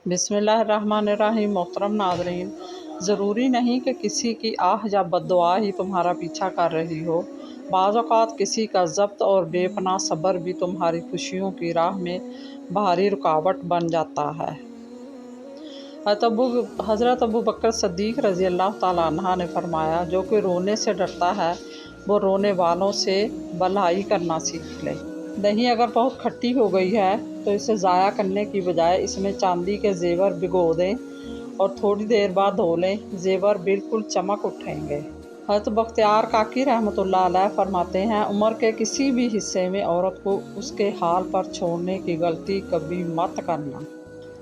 बिस्मिल्लाहिर्रहमानिर्रहीम। मोहतरम नाज़रीन, ज़रूरी नहीं कि किसी की आह या बद्दुआ ही तुम्हारा पीछा कर रही हो। बाज़ औक़ात किसी का ज़ब्त और बेपनाह सब्र भी तुम्हारी खुशियों की राह में भारी रुकावट बन जाता है। हज़रत अबू बकर सिद्दीक़ रज़ी अल्लाह ताला अन्हा ने फरमाया, जो कि रोने से डरता है वो रोने वालों से भलाई करना सीख ले। दही अगर बहुत खट्टी हो गई है तो इसे ज़ाया करने की बजाय इसमें चांदी के ज़ेवर भिगो दें और थोड़ी देर बाद धो लें। ज़ेवर बिल्कुल चमक उठेंगे। हज़रत बख्तियार काकी रहमतुल्लाह अलैह फरमाते हैं, उम्र के किसी भी हिस्से में औरत को उसके हाल पर छोड़ने की गलती कभी मत करना।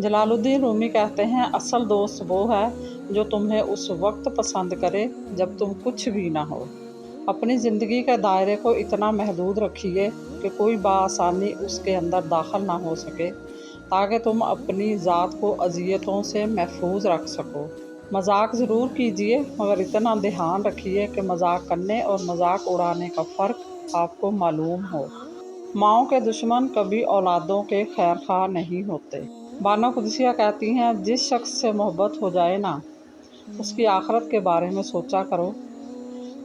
जलालुद्दीन रूमी कहते हैं, असल दोस्त वो है जो तुम्हें उस वक्त पसंद करे जब तुम कुछ भी ना हो। अपनी ज़िंदगी के दायरे को इतना महदूद रखिए कि कोई बआसानी उसके अंदर दाखिल ना हो सके, ताकि तुम अपनी ज़ात को अज़ियतों से महफूज रख सको। मजाक ज़रूर कीजिए, मगर इतना ध्यान रखिए कि मजाक करने और मजाक उड़ाने का फ़र्क आपको मालूम हो। माओं के दुश्मन कभी औलादों के खैरख्वाह नहीं होते। बानो कुदसिया कहती हैं, जिस शख्स से मोहब्बत हो जाए ना, उसकी आखिरत के बारे में सोचा करो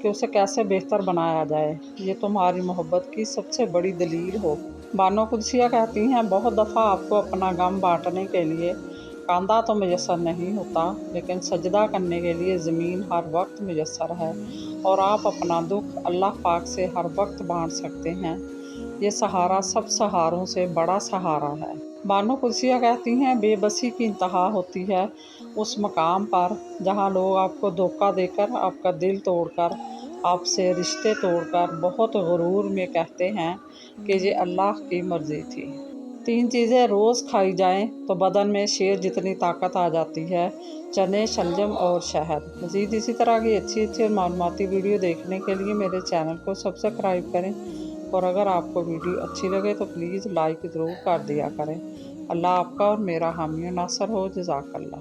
कि उसे कैसे बेहतर बनाया जाए। ये तुम्हारी मोहब्बत की सबसे बड़ी दलील हो। बानो कुदसिया कहती हैं, बहुत दफ़ा आपको अपना गम बांटने के लिए कांधा तो मुयस्सर नहीं होता, लेकिन सजदा करने के लिए ज़मीन हर वक्त मुयस्सर है और आप अपना दुख अल्लाह पाक से हर वक्त बांट सकते हैं। ये सहारा सब सहारों से बड़ा सहारा है। बानो कुदसिया कहती हैं, बेबसी की इंतहा होती है उस मकाम पर जहाँ लोग आपको धोखा देकर, आपका दिल तोड़कर, आपसे रिश्ते तोड़कर बहुत गुरूर में कहते हैं कि ये अल्लाह की मर्ज़ी थी। 3 चीज़ें रोज़ खाई जाएं तो बदन में शेर जितनी ताकत आ जाती है: चने, शलजम और शहद। मज़ीद इसी तरह की अच्छी और मालूमाती वीडियो देखने के लिए मेरे चैनल को सब्सक्राइब करें, और अगर आपको वीडियो अच्छी लगे तो प्लीज़ लाइक ज़रूर कर दिया करें। अल्लाह आपका और मेरा हामी नासर हो। जज़ाकल्लाह।